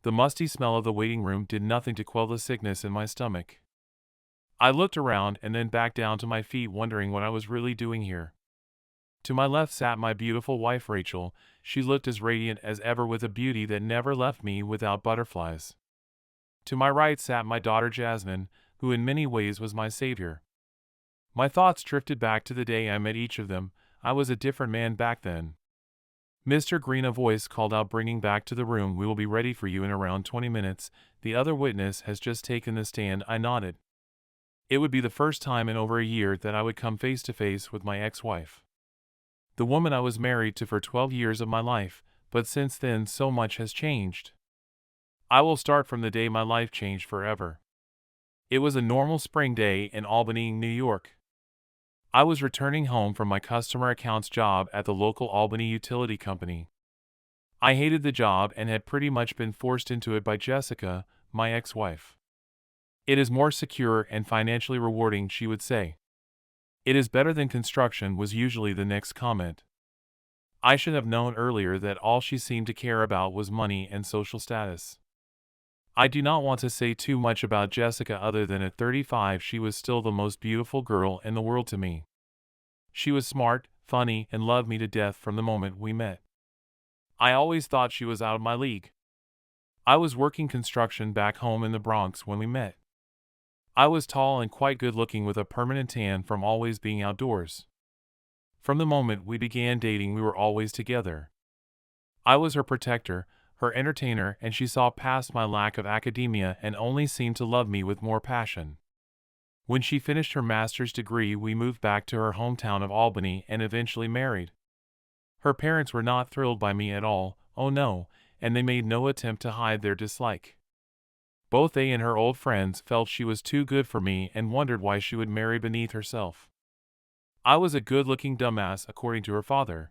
The musty smell of the waiting room did nothing to quell the sickness in my stomach. I looked around and then back down to my feet, wondering what I was really doing here. To my left sat my beautiful wife Rachel. She looked as radiant as ever with a beauty that never left me without butterflies. To my right sat my daughter Jasmine, who in many ways was my savior. My thoughts drifted back to the day I met each of them. I was a different man back then. Mr. Greene, a voice called out, bringing back to the room. We will be ready for you in around 20 minutes. The other witness has just taken the stand. I nodded. It would be the first time in over a year that I would come face to face with my ex-wife. The woman I was married to for 12 years of my life, but since then so much has changed. I will start from the day my life changed forever. It was a normal spring day in Albany, New York. I was returning home from my customer accounts job at the local Albany utility company. I hated the job and had pretty much been forced into it by Jessica, my ex-wife. It is more secure and financially rewarding, she would say. It is better than construction, was usually the next comment. I should have known earlier that all she seemed to care about was money and social status. I do not want to say too much about Jessica other than at 35 she was still the most beautiful girl in the world to me. She was smart, funny, and loved me to death from the moment we met. I always thought she was out of my league. I was working construction back home in the Bronx when we met. I was tall and quite good looking with a permanent tan from always being outdoors. From the moment we began dating we were always together. I was her protector, her entertainer, and she saw past my lack of academia and only seemed to love me with more passion. When she finished her master's degree we moved back to her hometown of Albany and eventually married. Her parents were not thrilled by me at all, oh no, and they made no attempt to hide their dislike. Both they and her old friends felt she was too good for me and wondered why she would marry beneath herself. I was a good-looking dumbass, according to her father.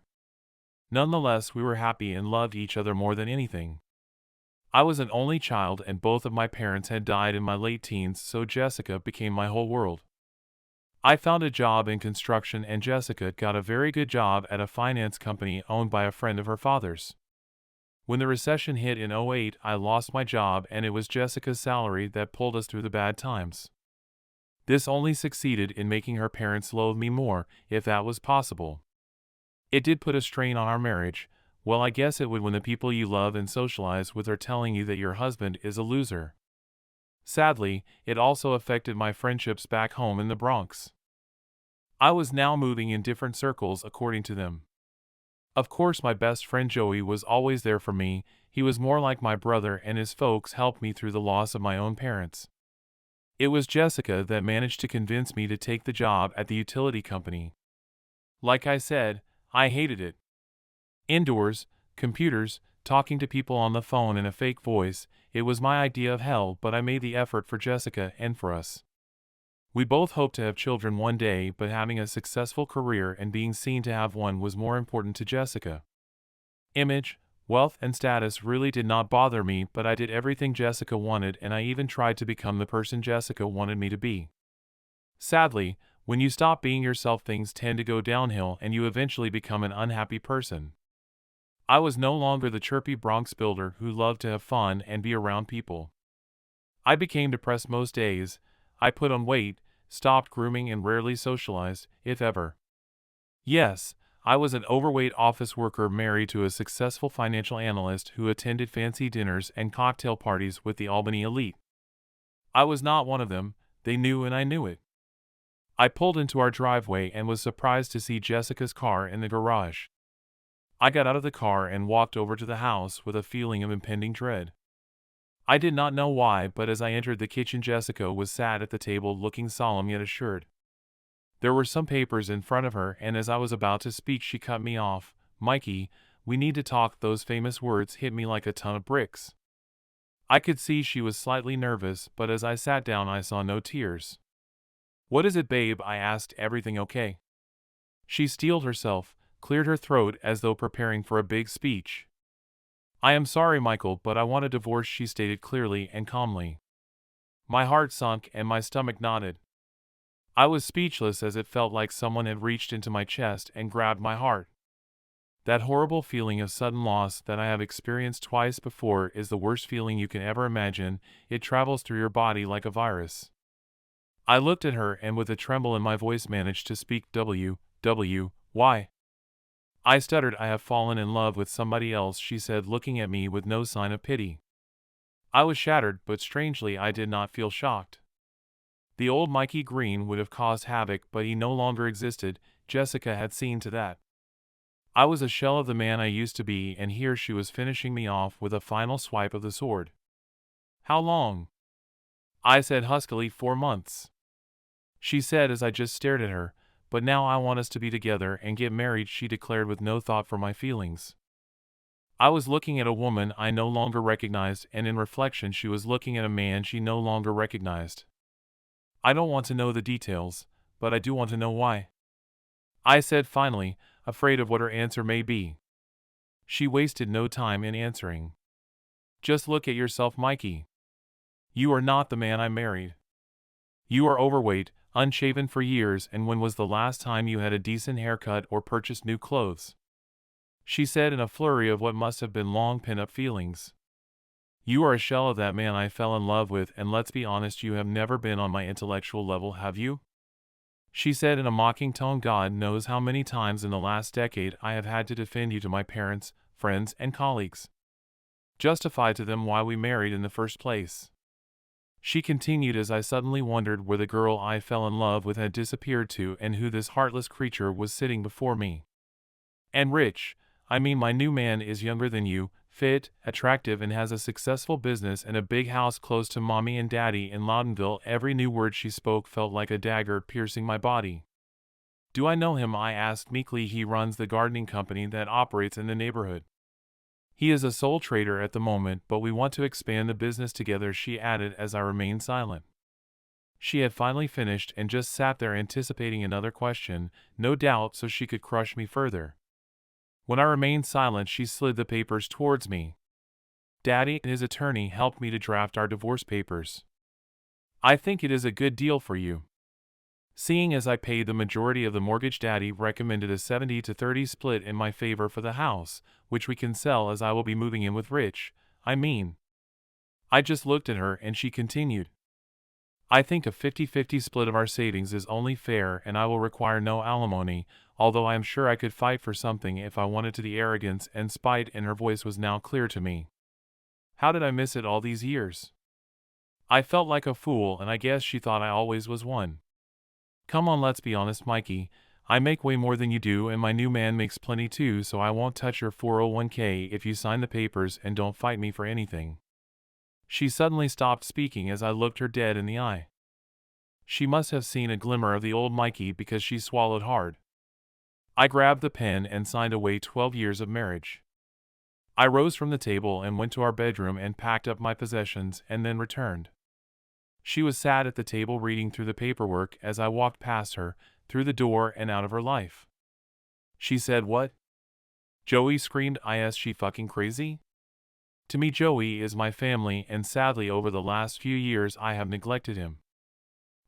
Nonetheless, we were happy and loved each other more than anything. I was an only child and both of my parents had died in my late teens, so Jessica became my whole world. I found a job in construction and Jessica got a very good job at a finance company owned by a friend of her father's. When the recession hit in 2008, I lost my job and it was Jessica's salary that pulled us through the bad times. This only succeeded in making her parents loathe me more, if that was possible. It did put a strain on our marriage. Well, I guess it would when the people you love and socialize with are telling you that your husband is a loser. Sadly, it also affected my friendships back home in the Bronx. I was now moving in different circles according to them. Of course, my best friend Joey was always there for me. He was more like my brother and his folks helped me through the loss of my own parents. It was Jessica that managed to convince me to take the job at the utility company. Like I said, I hated it. Indoors, computers, talking to people on the phone in a fake voice, it was my idea of hell, but I made the effort for Jessica and for us. We both hoped to have children one day, but having a successful career and being seen to have one was more important to Jessica. Image, wealth, and status really did not bother me, but I did everything Jessica wanted and I even tried to become the person Jessica wanted me to be. Sadly, when you stop being yourself, things tend to go downhill and you eventually become an unhappy person. I was no longer the chirpy Bronx builder who loved to have fun and be around people. I became depressed most days. I put on weight, stopped grooming, and rarely socialized, if ever. Yes, I was an overweight office worker married to a successful financial analyst who attended fancy dinners and cocktail parties with the Albany elite. I was not one of them. They knew and I knew it. I pulled into our driveway and was surprised to see Jessica's car in the garage. I got out of the car and walked over to the house with a feeling of impending dread. I did not know why, but as I entered the kitchen, Jessica was sat at the table looking solemn yet assured. There were some papers in front of her, and as I was about to speak she cut me off. "Mikey, we need to talk." Those famous words hit me like a ton of bricks. I could see she was slightly nervous, but as I sat down I saw no tears. "What is it, babe?" I asked. "Everything okay?" She steeled herself, cleared her throat as though preparing for a big speech. "I am sorry, Michael, but I want a divorce," she stated clearly and calmly. My heart sunk and my stomach knotted. I was speechless as it felt like someone had reached into my chest and grabbed my heart. That horrible feeling of sudden loss that I have experienced twice before is the worst feeling you can ever imagine. It travels through your body like a virus. I looked at her and with a tremble in my voice managed to speak. Why? I stuttered. I have fallen in love with somebody else, she said, looking at me with no sign of pity. I was shattered, but strangely I did not feel shocked. The old Mikey Greene would have caused havoc, but he no longer existed. Jessica had seen to that. I was a shell of the man I used to be, and here she was finishing me off with a final swipe of the sword. How long? I said huskily. 4 months. She said as I just stared at her. But now I want us to be together and get married, she declared with no thought for my feelings. I was looking at a woman I no longer recognized, and in reflection she was looking at a man she no longer recognized. I don't want to know the details, but I do want to know why. I said finally, afraid of what her answer may be. She wasted no time in answering. Just look at yourself, Mikey. You are not the man I married. You are overweight, unshaven for years, and when was the last time you had a decent haircut or purchased new clothes? She said in a flurry of what must have been long pent-up feelings. You are a shell of that man I fell in love with, and let's be honest, you have never been on my intellectual level, have you? She said in a mocking tone. God knows how many times in the last decade I have had to defend you to my parents, friends, and colleagues. Justify to them why we married in the first place. She continued as I suddenly wondered where the girl I fell in love with had disappeared to and who this heartless creature was sitting before me. And rich, I mean my new man is younger than you, fit, attractive, and has a successful business and a big house close to mommy and daddy in Loudonville. Every new word she spoke felt like a dagger piercing my body. Do I know him? I asked meekly. He runs the gardening company that operates in the neighborhood. He is a sole trader at the moment, but we want to expand the business together, she added as I remained silent. She had finally finished and just sat there anticipating another question, no doubt so she could crush me further. When I remained silent, she slid the papers towards me. Daddy and his attorney helped me to draft our divorce papers. I think it is a good deal for you. Seeing as I paid the majority of the mortgage, Daddy recommended a 70-30 split in my favor for the house, which we can sell as I will be moving in with Rich. I just looked at her and she continued. I think a 50-50 split of our savings is only fair, and I will require no alimony, although I am sure I could fight for something if I wanted to. The arrogance and spite in her voice was now clear to me. How did I miss it all these years? I felt like a fool, and I guess she thought I always was one. Come on, let's be honest, Mikey. I make way more than you do, and my new man makes plenty too, so I won't touch your 401k if you sign the papers and don't fight me for anything. She suddenly stopped speaking as I looked her dead in the eye. She must have seen a glimmer of the old Mikey because she swallowed hard. I grabbed the pen and signed away 12 years of marriage. I rose from the table and went to our bedroom and packed up my possessions and then returned. She was sat at the table reading through the paperwork as I walked past her, through the door and out of her life. She said, "What?" Joey screamed. Is she fucking crazy? To me, Joey is my family, and sadly over the last few years I have neglected him.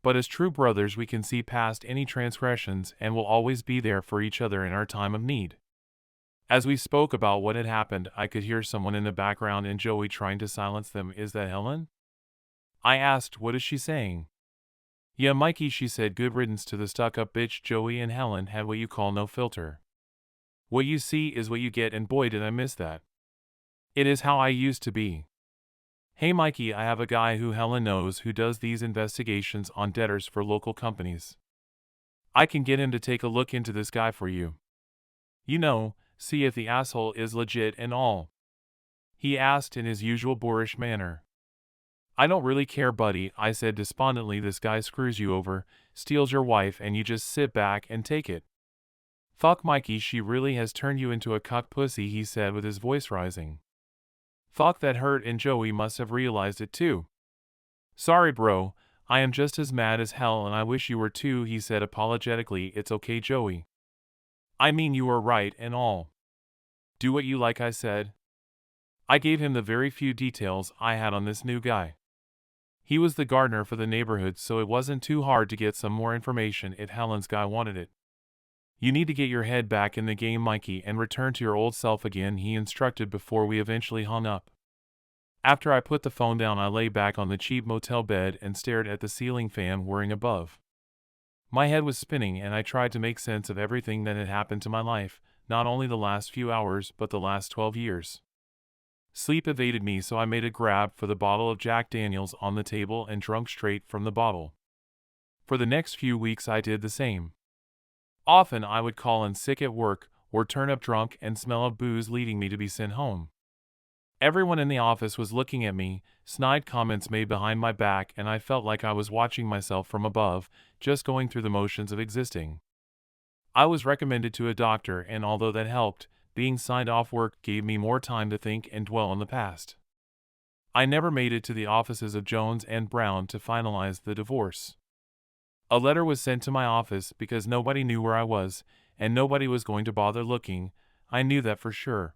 But as true brothers we can see past any transgressions and will always be there for each other in our time of need. As we spoke about what had happened, I could hear someone in the background and Joey trying to silence them. Is that Helen? I asked. What is she saying? Yeah, Mikey, she said. Good riddance to the stuck-up bitch. Joey and Helen had what you call no filter. What you see is what you get, and boy did I miss that. It is how I used to be. Hey Mikey, I have a guy who Helen knows who does these investigations on debtors for local companies. I can get him to take a look into this guy for you. You know, see if the asshole is legit and all. He asked in his usual boorish manner. I don't really care, buddy, I said despondently. This guy screws you over, steals your wife, and you just sit back and take it. Fuck Mikey, she really has turned you into a cuck pussy, he said with his voice rising. Fuck, that hurt, and Joey must have realized it too. Sorry bro, I am just as mad as hell and I wish you were too, he said apologetically. It's okay Joey. I mean, you were right and all. Do what you like, I said. I gave him the very few details I had on this new guy. He was the gardener for the neighborhood, so it wasn't too hard to get some more information if Helen's guy wanted it. "You need to get your head back in the game, Mikey, and return to your old self again," he instructed before we eventually hung up. After I put the phone down, I lay back on the cheap motel bed and stared at the ceiling fan whirring above. My head was spinning, and I tried to make sense of everything that had happened to my life, not only the last few hours, but the last 12 years. Sleep evaded me, so I made a grab for the bottle of Jack Daniels on the table and drank straight from the bottle. For the next few weeks I did the same. Often I would call in sick at work, or turn up drunk and smell of booze leading me to be sent home. Everyone in the office was looking at me, snide comments made behind my back, and I felt like I was watching myself from above, just going through the motions of existing. I was recommended to a doctor, and although that helped, being signed off work gave me more time to think and dwell on the past. I never made it to the offices of Jones and Brown to finalize the divorce. A letter was sent to my office because nobody knew where I was, and nobody was going to bother looking. I knew that for sure.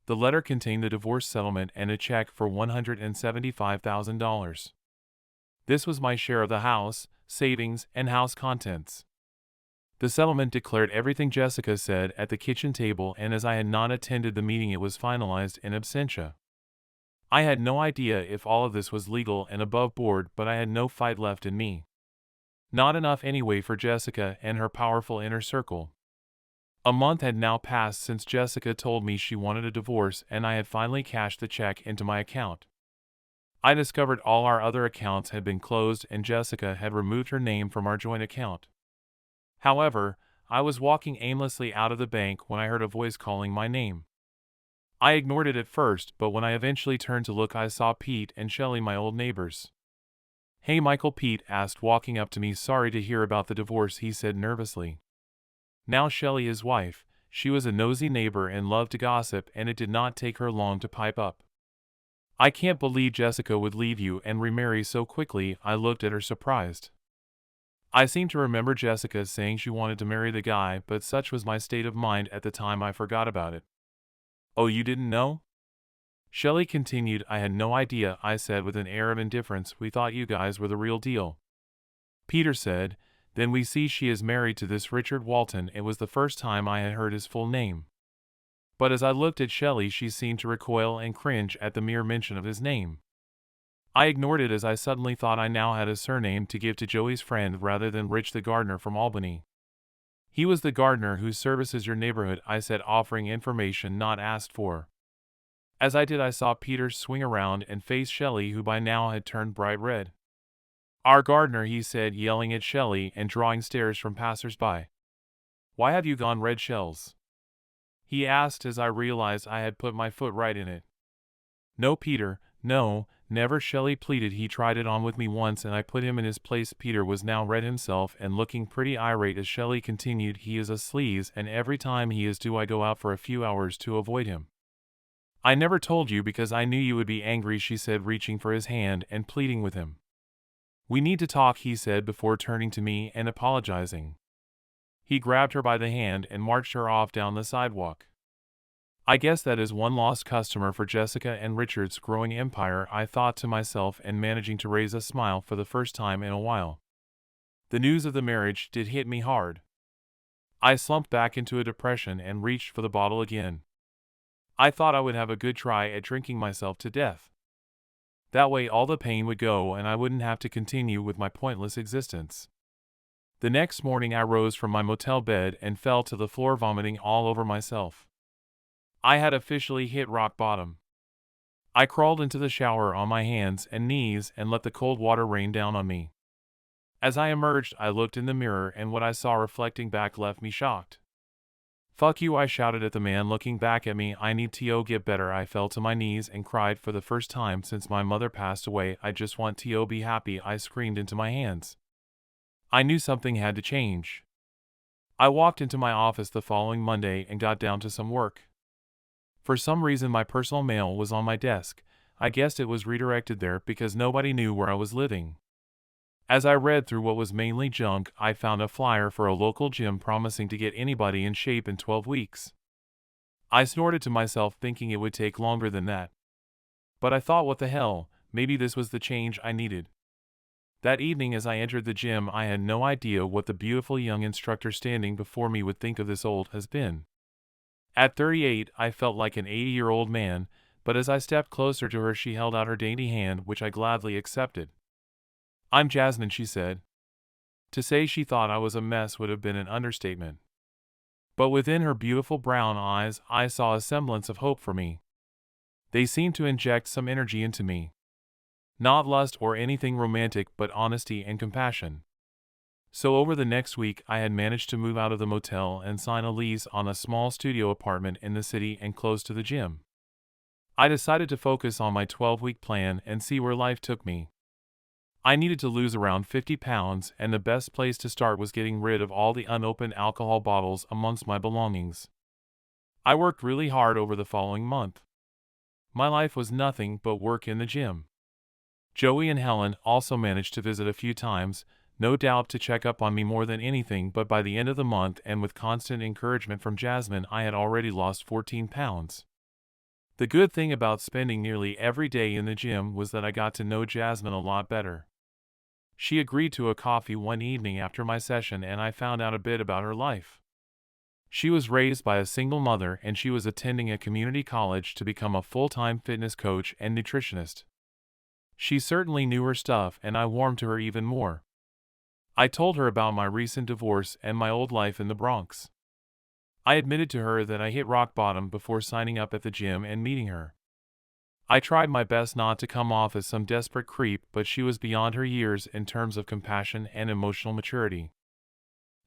The letter contained the divorce settlement and a check for $175,000. This was my share of the house, savings, and house contents. The settlement declared everything Jessica said at the kitchen table, and as I had not attended the meeting, it was finalized in absentia. I had no idea if all of this was legal and above board, but I had no fight left in me. Not enough anyway for Jessica and her powerful inner circle. A month had now passed since Jessica told me she wanted a divorce, and I had finally cashed the check into my account. I discovered all our other accounts had been closed and Jessica had removed her name from our joint account. However, I was walking aimlessly out of the bank when I heard a voice calling my name. I ignored it at first, but when I eventually turned to look, I saw Pete and Shelley, my old neighbors. "Hey Michael," Pete asked, walking up to me. "Sorry to hear about the divorce," he said nervously. Now Shelley, his wife, she was a nosy neighbor and loved to gossip, and it did not take her long to pipe up. "I can't believe Jessica would leave you and remarry so quickly." I looked at her surprised. I seemed to remember Jessica saying she wanted to marry the guy, but such was my state of mind at the time I forgot about it. "Oh, you didn't know?" Shelley continued. "I had no idea," I said with an air of indifference. "We thought you guys were the real deal." Peter said, "Then we see she is married to this Richard Walton." It was the first time I had heard his full name. But as I looked at Shelley, she seemed to recoil and cringe at the mere mention of his name. I ignored it as I suddenly thought I now had a surname to give to Joey's friend rather than Rich the gardener from Albany. "He was the gardener who services your neighborhood," I said, offering information not asked for. As I did, I saw Peter swing around and face Shelley, who by now had turned bright red. "Our gardener," he said, yelling at Shelley and drawing stares from passers-by. "Why have you gone red, Shells?" he asked as I realized I had put my foot right in it. "No, Peter, no, never," Shelley pleaded. "He tried it on with me once and I put him in his place." Peter was now red himself and looking pretty irate as Shelley continued. "He is a sleaze, and every time he is due I go out for a few hours to avoid him." "I never told you because I knew you would be angry," she said, reaching for his hand and pleading with him. "We need to talk," he said before turning to me and apologizing. He grabbed her by the hand and marched her off down the sidewalk. I guess that is one lost customer for Jessica and Richard's growing empire, I thought to myself, and managing to raise a smile for the first time in a while. The news of the marriage did hit me hard. I slumped back into a depression and reached for the bottle again. I thought I would have a good try at drinking myself to death. That way all the pain would go and I wouldn't have to continue with my pointless existence. The next morning I rose from my motel bed and fell to the floor, vomiting all over myself. I had officially hit rock bottom. I crawled into the shower on my hands and knees and let the cold water rain down on me. As I emerged, I looked in the mirror, and what I saw reflecting back left me shocked. "Fuck you," I shouted at the man looking back at me. "I need to get better." I fell to my knees and cried. "For the first time since my mother passed away, I just want to be happy," I screamed into my hands. I knew something had to change. I walked into my office the following Monday and got down to some work. For some reason my personal mail was on my desk. I guessed it was redirected there because nobody knew where I was living. As I read through what was mainly junk, I found a flyer for a local gym promising to get anybody in shape in 12 weeks. I snorted to myself, thinking it would take longer than that. But I thought, what the hell, maybe this was the change I needed. That evening as I entered the gym, I had no idea what the beautiful young instructor standing before me would think of this old has-been. At 38, I felt like an 80-year-old man, but as I stepped closer to her she held out her dainty hand, which I gladly accepted. "I'm Jasmine," she said. To say she thought I was a mess would have been an understatement. But within her beautiful brown eyes I saw a semblance of hope for me. They seemed to inject some energy into me. Not lust or anything romantic, but honesty and compassion. So over the next week I had managed to move out of the motel and sign a lease on a small studio apartment in the city and close to the gym. I decided to focus on my 12-week plan and see where life took me. I needed to lose around 50 pounds, and the best place to start was getting rid of all the unopened alcohol bottles amongst my belongings. I worked really hard over the following month. My life was nothing but work in the gym. Joey and Helen also managed to visit a few times, no doubt to check up on me more than anything, but by the end of the month and with constant encouragement from Jasmine, I had already lost 14 pounds. The good thing about spending nearly every day in the gym was that I got to know Jasmine a lot better. She agreed to a coffee one evening after my session and I found out a bit about her life. She was raised by a single mother and she was attending a community college to become a full-time fitness coach and nutritionist. She certainly knew her stuff and I warmed to her even more. I told her about my recent divorce and my old life in the Bronx. I admitted to her that I hit rock bottom before signing up at the gym and meeting her. I tried my best not to come off as some desperate creep, but she was beyond her years in terms of compassion and emotional maturity.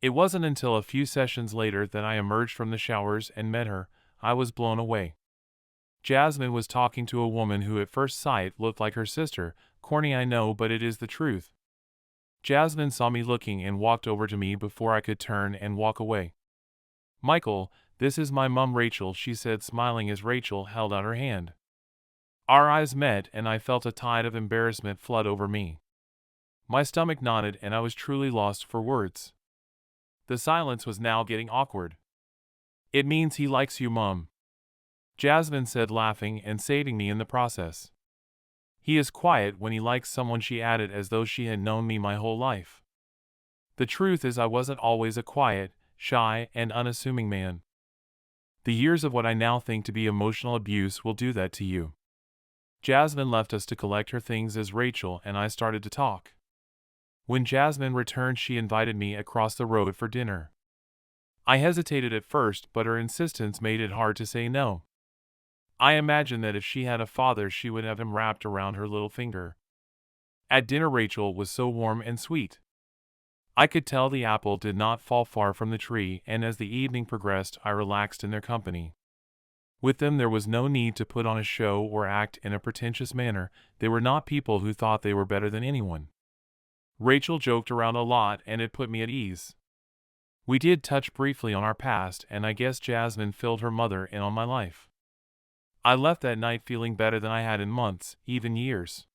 It wasn't until a few sessions later that I emerged from the showers and met her. I was blown away. Jasmine was talking to a woman who at first sight looked like her sister. Corny, I know, but it is the truth. Jasmine saw me looking and walked over to me before I could turn and walk away. "Michael, this is my mum Rachel," she said, smiling as Rachel held out her hand. Our eyes met and I felt a tide of embarrassment flood over me. My stomach knotted and I was truly lost for words. The silence was now getting awkward. "It means he likes you, Mum," Jasmine said, laughing and saving me in the process. "He is quiet when he likes someone," she added, as though she had known me my whole life. The truth is I wasn't always a quiet, shy, and unassuming man. The years of what I now think to be emotional abuse will do that to you. Jasmine left us to collect her things as Rachel and I started to talk. When Jasmine returned, she invited me across the road for dinner. I hesitated at first, but her insistence made it hard to say no. I imagined that if she had a father, she would have him wrapped around her little finger. At dinner, Rachel was so warm and sweet. I could tell the apple did not fall far from the tree, and as the evening progressed, I relaxed in their company. With them there was no need to put on a show or act in a pretentious manner. They were not people who thought they were better than anyone. Rachel joked around a lot and it put me at ease. We did touch briefly on our past, and I guess Jasmine filled her mother in on my life. I left that night feeling better than I had in months, even years.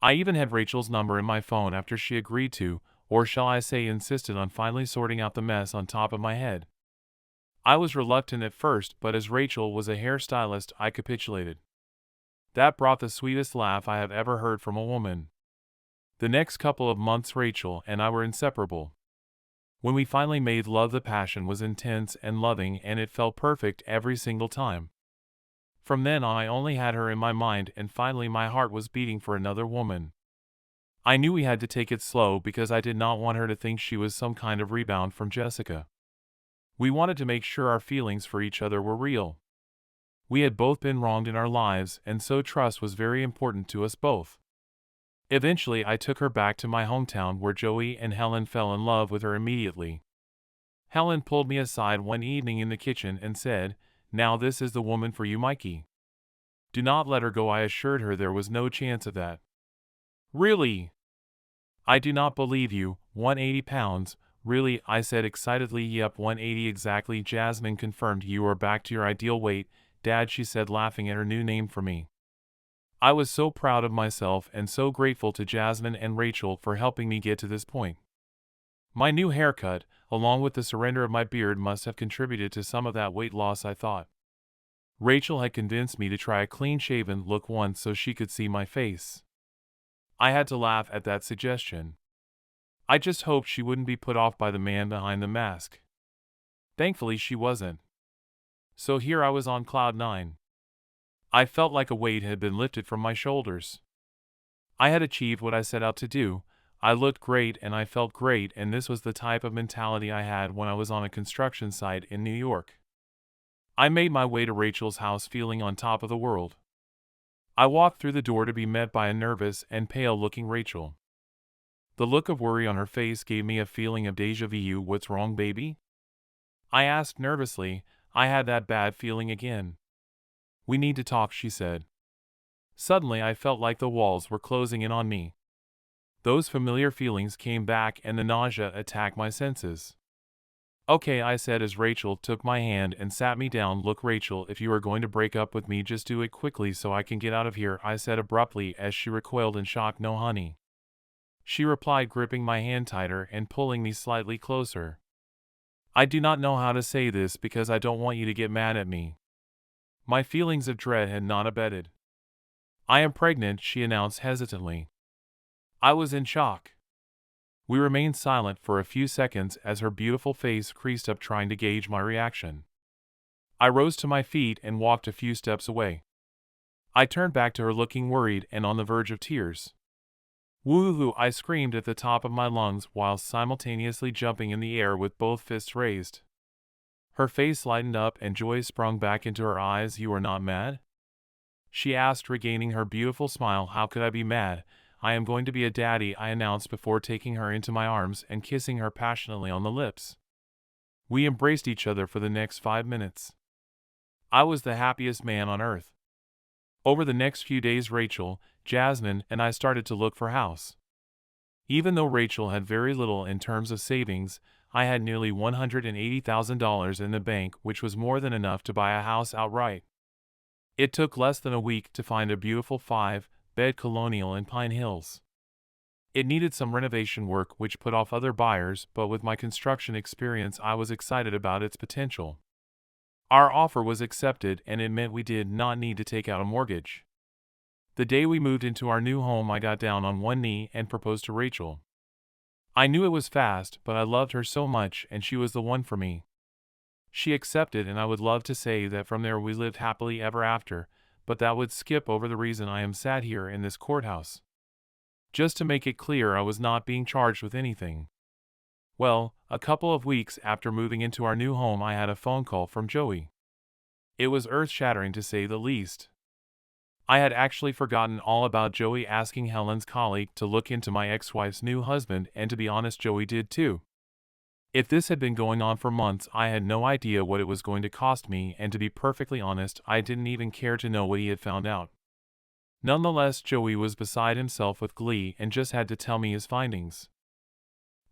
I even had Rachel's number in my phone after she agreed to, or shall I say insisted on, finally sorting out the mess on top of my head. I was reluctant at first, but as Rachel was a hairstylist, I capitulated. That brought the sweetest laugh I have ever heard from a woman. The next couple of months Rachel and I were inseparable. When we finally made love, the passion was intense and loving, and it felt perfect every single time. From then on I only had her in my mind, and finally my heart was beating for another woman. I knew we had to take it slow because I did not want her to think she was some kind of rebound from Jessica. We wanted to make sure our feelings for each other were real. We had both been wronged in our lives, and so trust was very important to us both. Eventually I took her back to my hometown, where Joey and Helen fell in love with her immediately. Helen pulled me aside one evening in the kitchen and said, "Now this is the woman for you, Mikey. Do not let her go." I assured her there was no chance of that. "Really?" "I do not believe you. 180 pounds. Really?" I said excitedly. "Yep, 180 exactly," Jasmine confirmed. "You are back to your ideal weight, Dad," she said, laughing at her new name for me. I was so proud of myself and so grateful to Jasmine and Rachel for helping me get to this point. My new haircut, along with the surrender of my beard, must have contributed to some of that weight loss, I thought. Rachel had convinced me to try a clean-shaven look once so she could see my face. I had to laugh at that suggestion. I just hoped she wouldn't be put off by the man behind the mask. Thankfully, she wasn't. So here I was on cloud nine. I felt like a weight had been lifted from my shoulders. I had achieved what I set out to do. I looked great and I felt great, and this was the type of mentality I had when I was on a construction site in New York. I made my way to Rachel's house feeling on top of the world. I walked through the door to be met by a nervous and pale-looking Rachel. The look of worry on her face gave me a feeling of déjà vu. "What's wrong, baby?" I asked nervously. I had that bad feeling again. "We need to talk," she said. Suddenly I felt like the walls were closing in on me. Those familiar feelings came back and the nausea attacked my senses. "Okay," I said as Rachel took my hand and sat me down. "Look, Rachel, if you are going to break up with me, just do it quickly so I can get out of here," I said abruptly as she recoiled in shock. "No, honey," she replied, gripping my hand tighter and pulling me slightly closer. "I do not know how to say this because I don't want you to get mad at me." My feelings of dread had not abated. "I am pregnant," she announced hesitantly. I was in shock. We remained silent for a few seconds as her beautiful face creased up, trying to gauge my reaction. I rose to my feet and walked a few steps away. I turned back to her looking worried and on the verge of tears. "Woohoo!" I screamed at the top of my lungs while simultaneously jumping in the air with both fists raised. Her face lightened up and joy sprung back into her eyes. "You are not mad?" she asked, regaining her beautiful smile. "How could I be mad? I am going to be a daddy," I announced before taking her into my arms and kissing her passionately on the lips. We embraced each other for the next 5 minutes. I was the happiest man on earth. Over the next few days, Rachel, Jasmine, and I started to look for a house. Even though Rachel had very little in terms of savings, I had nearly $180,000 in the bank, which was more than enough to buy a house outright. It took less than a week to find a beautiful 5-bed colonial in Pine Hills. It needed some renovation work, which put off other buyers, but with my construction experience, I was excited about its potential. Our offer was accepted, and it meant we did not need to take out a mortgage. The day we moved into our new home, I got down on one knee and proposed to Rachel. I knew it was fast, but I loved her so much, and she was the one for me. She accepted, and I would love to say that from there we lived happily ever after, but that would skip over the reason I am sat here in this courthouse. Just to make it clear, I was not being charged with anything. Well, a couple of weeks after moving into our new home, I had a phone call from Joey. It was earth-shattering to say the least. I had actually forgotten all about Joey asking Helen's colleague to look into my ex-wife's new husband, and to be honest, Joey did too. If this had been going on for months, I had no idea what it was going to cost me, and to be perfectly honest, I didn't even care to know what he had found out. Nonetheless, Joey was beside himself with glee and just had to tell me his findings.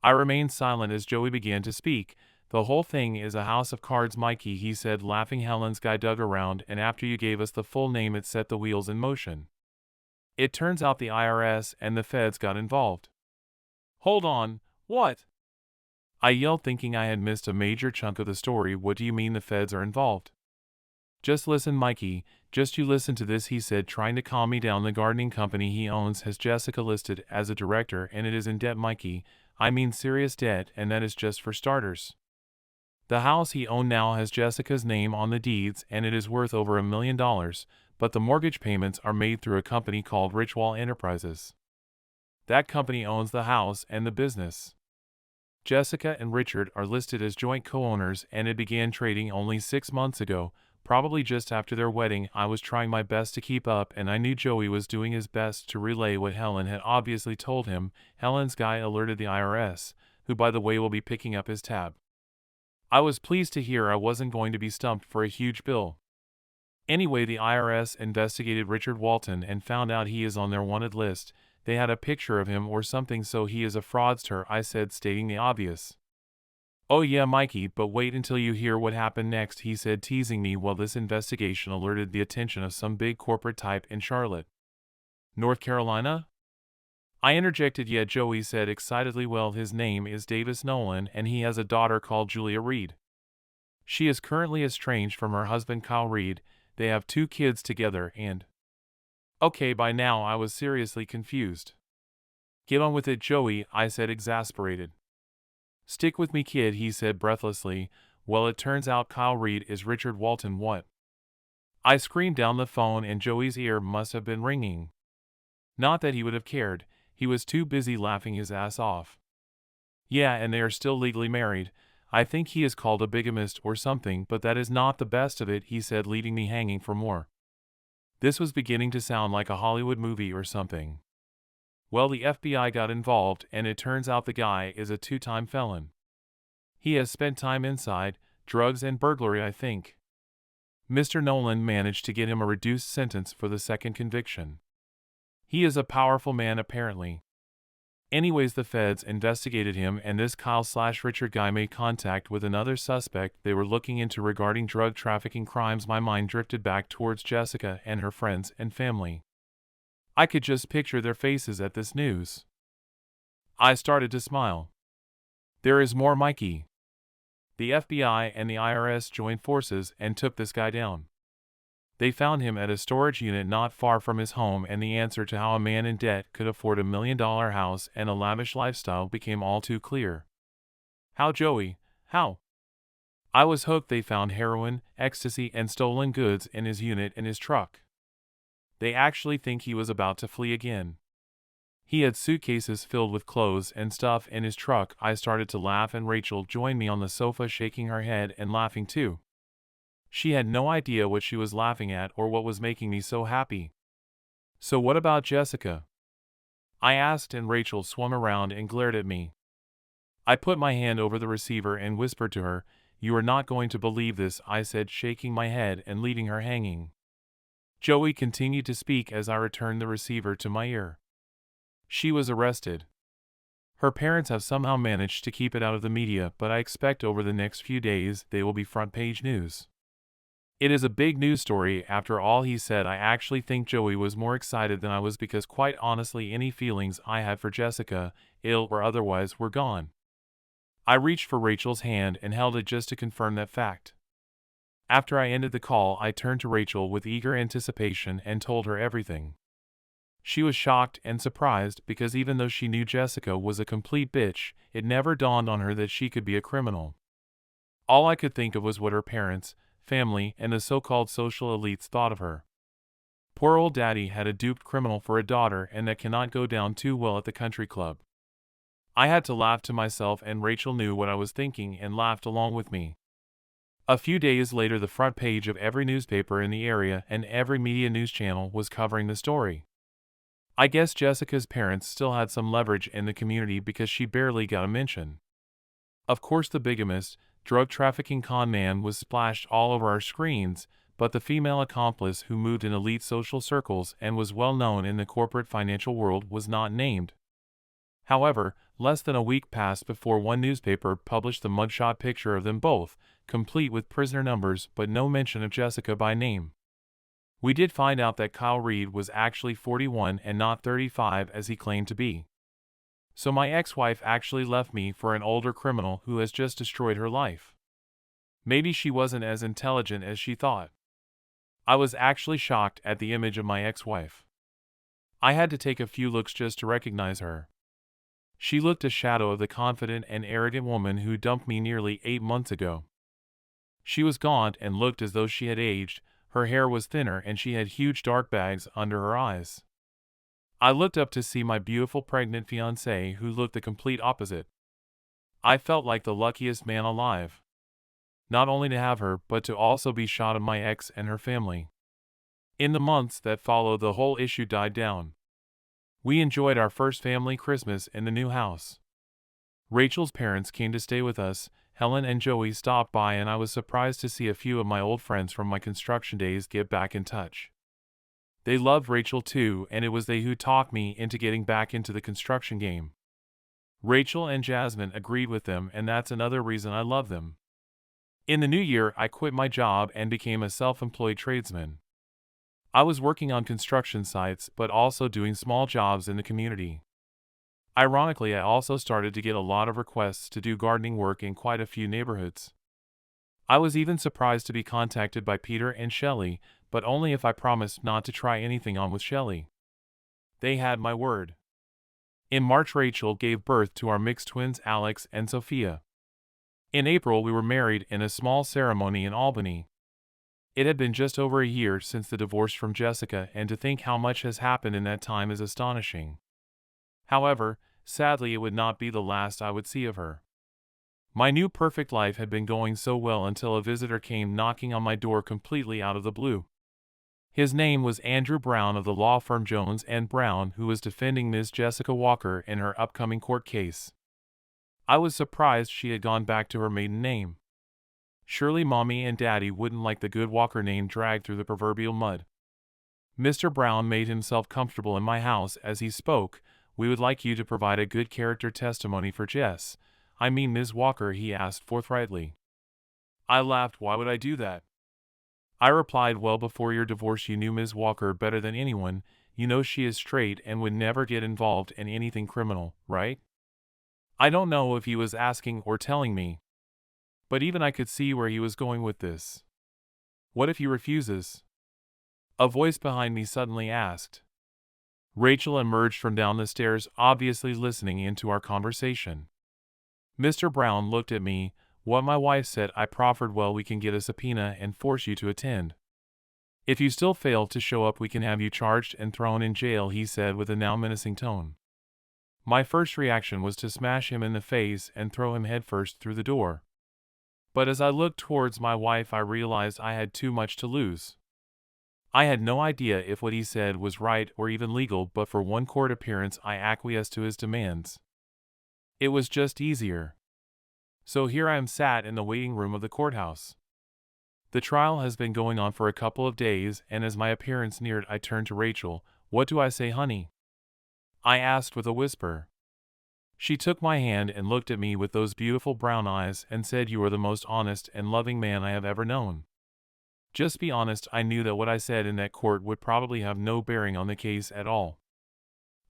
I remained silent as Joey began to speak. "The whole thing is a house of cards, Mikey," he said, laughing. "Helen's guy dug around, and after you gave us the full name, it set the wheels in motion. It turns out the IRS and the feds got involved." "Hold on, what?" I yelled, thinking I had missed a major chunk of the story. "What do you mean the feds are involved?" "Just listen, Mikey, just you listen to this," he said, trying to calm me down. "The gardening company he owns has Jessica listed as a director, and it is in debt, Mikey. I mean serious debt, and that is just for starters. The house he owned now has Jessica's name on the deeds, and it is worth over $1 million, but the mortgage payments are made through a company called Richwall Enterprises. That company owns the house and the business. Jessica and Richard are listed as joint co-owners, and it began trading only 6 months ago, probably just after their wedding." I was trying my best to keep up, and I knew Joey was doing his best to relay what Helen had obviously told him. "Helen's guy alerted the IRS, who by the way will be picking up his tab." I was pleased to hear I wasn't going to be stumped for a huge bill. Anyway, the IRS investigated Richard Walton and found out he is on their wanted list. They had a picture of him or something, so he is a fraudster, I said, stating the obvious. "Oh yeah, Mikey, but wait until you hear what happened next," he said, teasing me. "Well, this investigation alerted the attention of some big corporate type in Charlotte, North Carolina?" I interjected. "Yeah," Joey said excitedly. "Well, his name is Davis Nolan, and he has a daughter called Julia Reed. She is currently estranged from her husband Kyle Reed. They have 2 kids together, and..." Okay, by now I was seriously confused. Get on with it, Joey, I said, exasperated. Stick with me, kid, he said breathlessly. Well, it turns out Kyle Reed is Richard Walton. What? I screamed down the phone, and Joey's ear must have been ringing. Not that he would have cared, he was too busy laughing his ass off. Yeah, and they are still legally married. I think he is called a bigamist or something, but that is not the best of it, he said, leaving me hanging for more. This was beginning to sound like a Hollywood movie or something. Well, the FBI got involved, and it turns out the guy is a 2-time felon. He has spent time inside, drugs and burglary, I think. Mr. Nolan managed to get him a reduced sentence for the second conviction. He is a powerful man, apparently. Anyways, the feds investigated him, and this Kyle/Richard guy made contact with another suspect they were looking into regarding drug trafficking crimes. My mind drifted back towards Jessica and her friends and family. I could just picture their faces at this news. I started to smile. There is more, Mikey. The FBI and the IRS joined forces and took this guy down. They found him at a storage unit not far from his home, and the answer to how a man in debt could afford $1 million house and a lavish lifestyle became all too clear. How, Joey? How? I was hooked. They found heroin, ecstasy, and stolen goods in his unit and his truck. They actually think he was about to flee again. He had suitcases filled with clothes and stuff in his truck. I started to laugh, and Rachel joined me on the sofa, shaking her head and laughing too. She had no idea what she was laughing at or what was making me so happy. So what about Jessica? I asked, and Rachel swung around and glared at me. I put my hand over the receiver and whispered to her. You are not going to believe this, I said, shaking my head and leaving her hanging. Joey continued to speak as I returned the receiver to my ear. She was arrested. Her parents have somehow managed to keep it out of the media, but I expect over the next few days they will be front-page news. It is a big news story after all, he said. I actually think Joey was more excited than I was, because quite honestly any feelings I had for Jessica, ill or otherwise, were gone. I reached for Rachel's hand and held it just to confirm that fact. After I ended the call, I turned to Rachel with eager anticipation and told her everything. She was shocked and surprised, because even though she knew Jessica was a complete bitch, it never dawned on her that she could be a criminal. All I could think of was what her parents, family, and the so-called social elites thought of her. Poor old daddy had a duped criminal for a daughter, and that cannot go down too well at the country club. I had to laugh to myself, and Rachel knew what I was thinking and laughed along with me. A few days later, the front page of every newspaper in the area and every media news channel was covering the story. I guess Jessica's parents still had some leverage in the community, because she barely got a mention. Of course, the bigamist, drug trafficking con man was splashed all over our screens, but the female accomplice who moved in elite social circles and was well known in the corporate financial world was not named. However, less than a week passed before one newspaper published the mugshot picture of them both, complete with prisoner numbers, but no mention of Jessica by name. We did find out that Kyle Reed was actually 41 and not 35 as he claimed to be. So my ex-wife actually left me for an older criminal who has just destroyed her life. Maybe she wasn't as intelligent as she thought. I was actually shocked at the image of my ex-wife. I had to take a few looks just to recognize her. She looked a shadow of the confident and arrogant woman who dumped me nearly 8 months ago. She was gaunt and looked as though she had aged. Her hair was thinner and she had huge dark bags under her eyes. I looked up to see my beautiful pregnant fiancée, who looked the complete opposite. I felt like the luckiest man alive. Not only to have her, but to also be shot of my ex and her family. In the months that followed, the whole issue died down. We enjoyed our first family Christmas in the new house. Rachel's parents came to stay with us. Helen and Joey stopped by, and I was surprised to see a few of my old friends from my construction days get back in touch. They loved Rachel too, and it was they who talked me into getting back into the construction game. Rachel and Jasmine agreed with them, and that's another reason I love them. In the new year, I quit my job and became a self-employed tradesman. I was working on construction sites, but also doing small jobs in the community. Ironically, I also started to get a lot of requests to do gardening work in quite a few neighborhoods. I was even surprised to be contacted by Peter and Shelley, but only if I promised not to try anything on with Shelley. They had my word. In March, Rachel gave birth to our mixed twins Alex and Sophia. In April, we were married in a small ceremony in Albany. It had been just over a year since the divorce from Jessica, and to think how much has happened in that time is astonishing. However, sadly, it would not be the last I would see of her. My new perfect life had been going so well until a visitor came knocking on my door completely out of the blue. His name was Andrew Brown of the law firm Jones and Brown, who was defending Ms. Jessica Walker in her upcoming court case. I was surprised she had gone back to her maiden name. Surely Mommy and Daddy wouldn't like the good Walker name dragged through the proverbial mud. Mr. Brown made himself comfortable in my house as he spoke. "We would like you to provide a good character testimony for Ms. Walker," he asked forthrightly. I laughed. "Why would I do that?" I replied, "Well, before your divorce you knew Ms. Walker better than anyone. You know she is straight and would never get involved in anything criminal, right?" I don't know if he was asking or telling me, but even I could see where he was going with this. What if he refuses? A voice behind me suddenly asked. Rachel emerged from down the stairs, obviously listening into our conversation. Mr. Brown looked at me. "What my wife said," I proffered. "Well, we can get a subpoena and force you to attend. If you still fail to show up, we can have you charged and thrown in jail," he said with a now menacing tone. My first reaction was to smash him in the face and throw him headfirst through the door. But as I looked towards my wife, I realized I had too much to lose. I had no idea if what he said was right or even legal, but for one court appearance I acquiesced to his demands. It was just easier. So here I am, sat in the waiting room of the courthouse. The trial has been going on for a couple of days, and as my appearance neared, I turned to Rachel. "What do I say, honey?" I asked with a whisper. She took my hand and looked at me with those beautiful brown eyes and said, "You are the most honest and loving man I have ever known." Just be honest. I knew that what I said in that court would probably have no bearing on the case at all.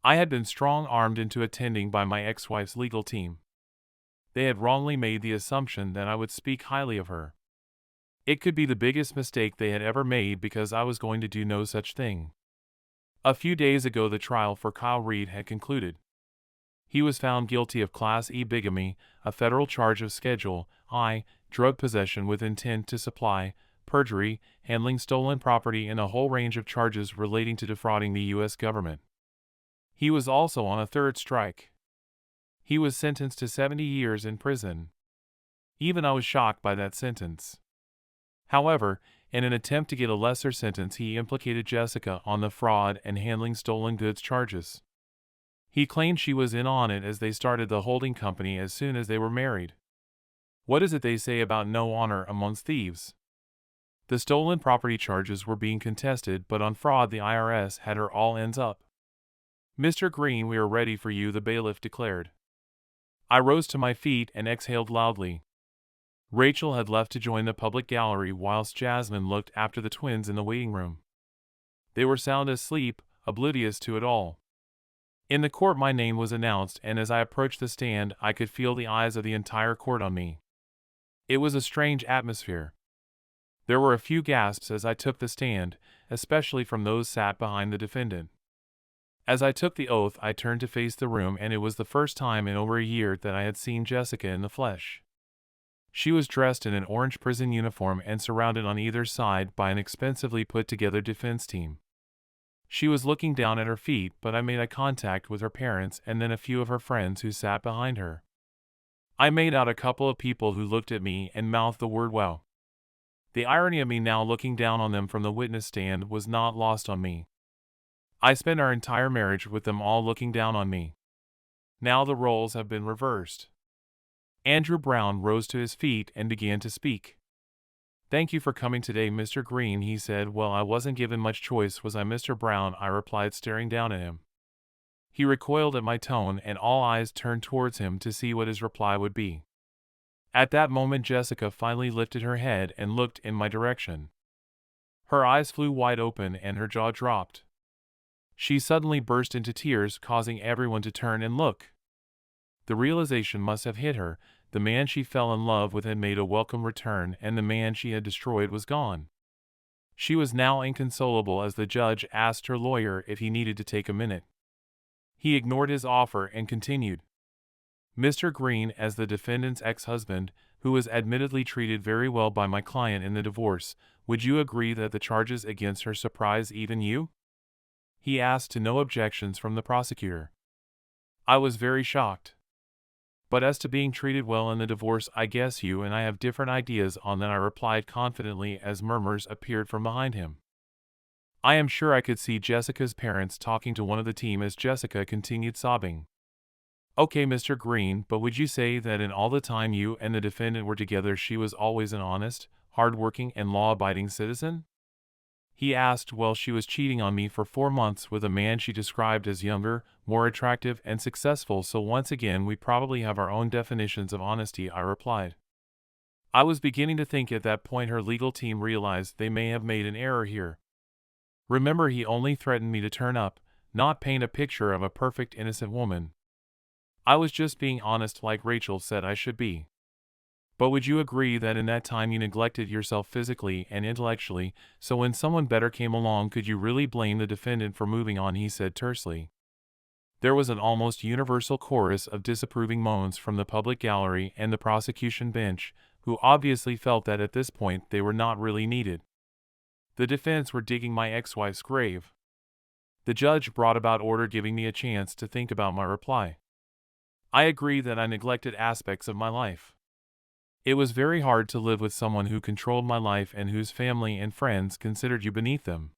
I had been strong-armed into attending by my ex-wife's legal team. They had wrongly made the assumption that I would speak highly of her. It could be the biggest mistake they had ever made, because I was going to do no such thing. A few days ago the trial for Kyle Reed had concluded. He was found guilty of Class E bigamy, a federal charge of Schedule I, drug possession with intent to supply, perjury, handling stolen property, and a whole range of charges relating to defrauding the U.S. government. He was also on a third strike. He was sentenced to 70 years in prison. Even I was shocked by that sentence. However, in an attempt to get a lesser sentence, he implicated Jessica on the fraud and handling stolen goods charges. He claimed she was in on it as they started the holding company as soon as they were married. What is it they say about no honor amongst thieves? The stolen property charges were being contested, but on fraud the IRS had her all ends up. "Mr. Greene, we are ready for you," the bailiff declared. I rose to my feet and exhaled loudly. Rachel had left to join the public gallery, whilst Jasmine looked after the twins in the waiting room. They were sound asleep, oblivious to it all. In the court my name was announced, and as I approached the stand I could feel the eyes of the entire court on me. It was a strange atmosphere. There were a few gasps as I took the stand, especially from those sat behind the defendant. As I took the oath, I turned to face the room, and it was the first time in over a year that I had seen Jessica in the flesh. She was dressed in an orange prison uniform and surrounded on either side by an expensively put-together defense team. She was looking down at her feet, but I made eye contact with her parents and then a few of her friends who sat behind her. I made out a couple of people who looked at me and mouthed the word "wow." The irony of me now looking down on them from the witness stand was not lost on me. I spent our entire marriage with them all looking down on me. Now the roles have been reversed. Andrew Brown rose to his feet and began to speak. "Thank you for coming today, Mr. Greene," he said. "Well, I wasn't given much choice, was I, Mr. Brown?" I replied, staring down at him. He recoiled at my tone, and all eyes turned towards him to see what his reply would be. At that moment Jessica finally lifted her head and looked in my direction. Her eyes flew wide open and her jaw dropped. She suddenly burst into tears, causing everyone to turn and look. The realization must have hit her. The man she fell in love with had made a welcome return, and the man she had destroyed was gone. She was now inconsolable as the judge asked her lawyer if he needed to take a minute. He ignored his offer and continued. Mr. Greene, as the defendant's ex-husband, who was admittedly treated very well by my client in the divorce, would you agree that the charges against her surprise even you? He asked, to no objections from the prosecutor. I was very shocked. But as to being treated well in the divorce, I guess you and I have different ideas on that, I replied confidently as murmurs appeared from behind him. I am sure I could see Jessica's parents talking to one of the team as Jessica continued sobbing. Okay, Mr. Greene, but would you say that in all the time you and the defendant were together she was always an honest, hard-working and law-abiding citizen? He asked. Well, she was cheating on me for 4 months with a man she described as younger, more attractive and successful, so once again we probably have our own definitions of honesty, I replied. I was beginning to think at that point her legal team realized they may have made an error here. Remember, he only threatened me to turn up, not paint a picture of a perfect innocent woman. I was just being honest like Rachel said I should be. But would you agree that in that time you neglected yourself physically and intellectually, so when someone better came along could you really blame the defendant for moving on, he said tersely. There was an almost universal chorus of disapproving moans from the public gallery and the prosecution bench, who obviously felt that at this point they were not really needed. The defense were digging my ex-wife's grave. The judge brought about order, giving me a chance to think about my reply. I agree that I neglected aspects of my life. It was very hard to live with someone who controlled my life and whose family and friends considered you beneath them.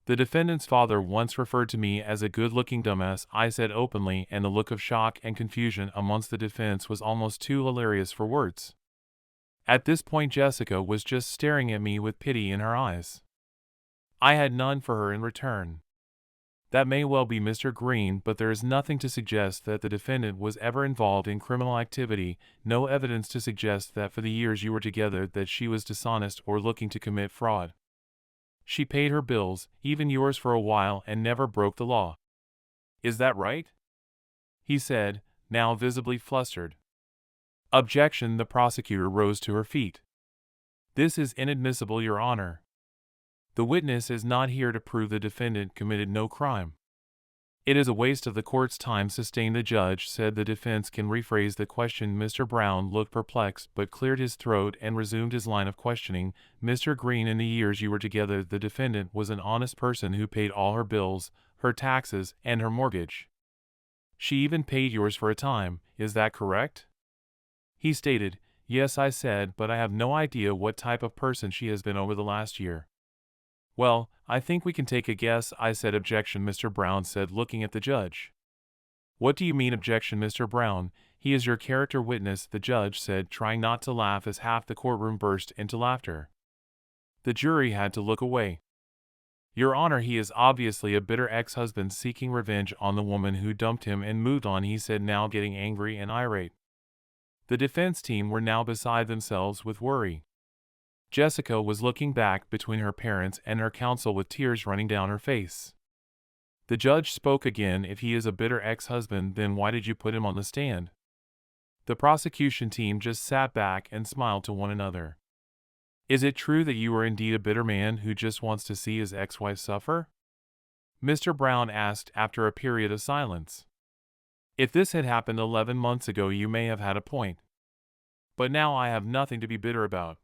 The defendant's father once referred to me as a good-looking dumbass, I said openly, and the look of shock and confusion amongst the defense was almost too hilarious for words. At this point Jessica was just staring at me with pity in her eyes. I had none for her in return. That may well be, Mr. Greene, but there is nothing to suggest that the defendant was ever involved in criminal activity, no evidence to suggest that for the years you were together that she was dishonest or looking to commit fraud. She paid her bills, even yours for a while, and never broke the law. Is that right? He said, now visibly flustered. Objection. The prosecutor rose to her feet. This is inadmissible, Your Honor. The witness is not here to prove the defendant committed no crime. It is a waste of the court's time, sustained the judge, said. The defense can rephrase the question. Mr. Brown looked perplexed but cleared his throat and resumed his line of questioning. Mr. Greene, in the years you were together, the defendant was an honest person who paid all her bills, her taxes, and her mortgage. She even paid yours for a time, is that correct? He stated, yes, I said, but I have no idea what type of person she has been over the last year. Well, I think we can take a guess, I said. Objection, Mr. Brown said, looking at the judge. What do you mean? Objection, Mr. Brown. He is your character witness, the judge said, trying not to laugh as half the courtroom burst into laughter. The jury had to look away. Your Honor, he is obviously a bitter ex-husband seeking revenge on the woman who dumped him and moved on, he said, now getting angry and irate. The defense team were now beside themselves with worry. Jessica was looking back between her parents and her counsel with tears running down her face. The judge spoke again. If he is a bitter ex-husband, then why did you put him on the stand? The prosecution team just sat back and smiled to one another. Is it true that you are indeed a bitter man who just wants to see his ex-wife suffer? Mr. Brown asked after a period of silence. If this had happened 11 months ago, you may have had a point. But now I have nothing to be bitter about.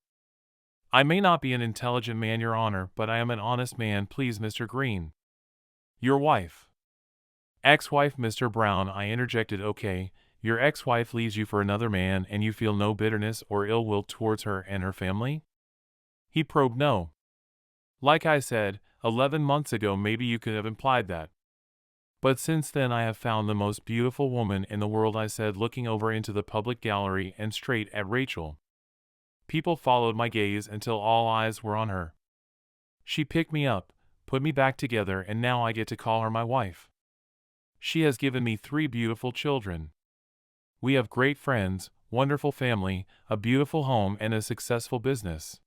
I may not be an intelligent man, Your Honor, but I am an honest man, please, Mr. Greene. Your wife. Ex-wife, Mr. Brown, I interjected. Okay, your ex-wife leaves you for another man and you feel no bitterness or ill will towards her and her family? He probed. No. Like I said, 11 months ago maybe you could have implied that. But since then I have found the most beautiful woman in the world, I said, looking over into the public gallery and straight at Rachel. People followed my gaze until all eyes were on her. She picked me up, put me back together, and now I get to call her my wife. She has given me 3 beautiful children. We have great friends, wonderful family, a beautiful home, and a successful business.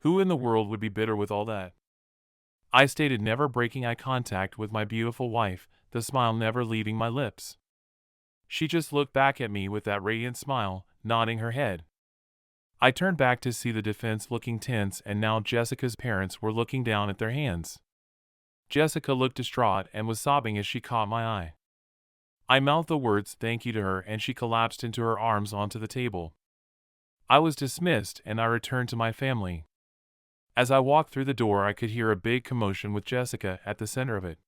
Who in the world would be bitter with all that? I stated, never breaking eye contact with my beautiful wife, the smile never leaving my lips. She just looked back at me with that radiant smile, nodding her head. I turned back to see the defense looking tense, and now Jessica's parents were looking down at their hands. Jessica looked distraught and was sobbing as she caught my eye. I mouthed the words thank you to her and she collapsed into her arms onto the table. I was dismissed and I returned to my family. As I walked through the door, I could hear a big commotion with Jessica at the center of it.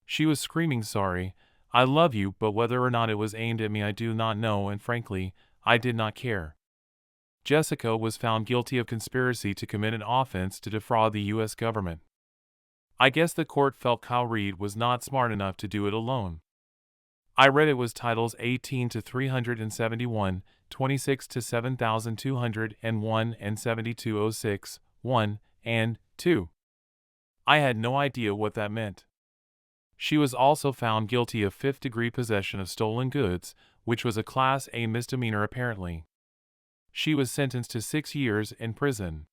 She was screaming, "Sorry, I love you," but whether or not it was aimed at me I do not know, and frankly, I did not care. Jessica was found guilty of conspiracy to commit an offense to defraud the U.S. government. I guess the court felt Kyle Reed was not smart enough to do it alone. I read it was titles 18 to 371, 26 to 7201, and 7206, 1, and 2. I had no idea what that meant. She was also found guilty of fifth-degree possession of stolen goods, which was a Class A misdemeanor apparently. She was sentenced to 6 years in prison.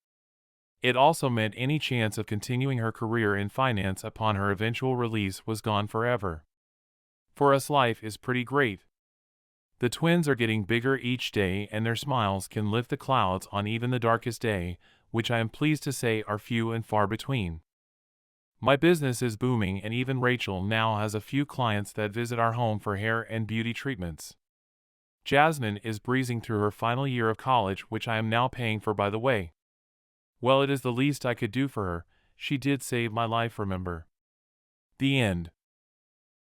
It also meant any chance of continuing her career in finance upon her eventual release was gone forever. For us, life is pretty great. The twins are getting bigger each day and their smiles can lift the clouds on even the darkest day, which I am pleased to say are few and far between. My business is booming and even Rachel now has a few clients that visit our home for hair and beauty treatments. Jasmine is breezing through her final year of college, which I am now paying for, by the way. Well, it is the least I could do for her. She did save my life, remember. The end.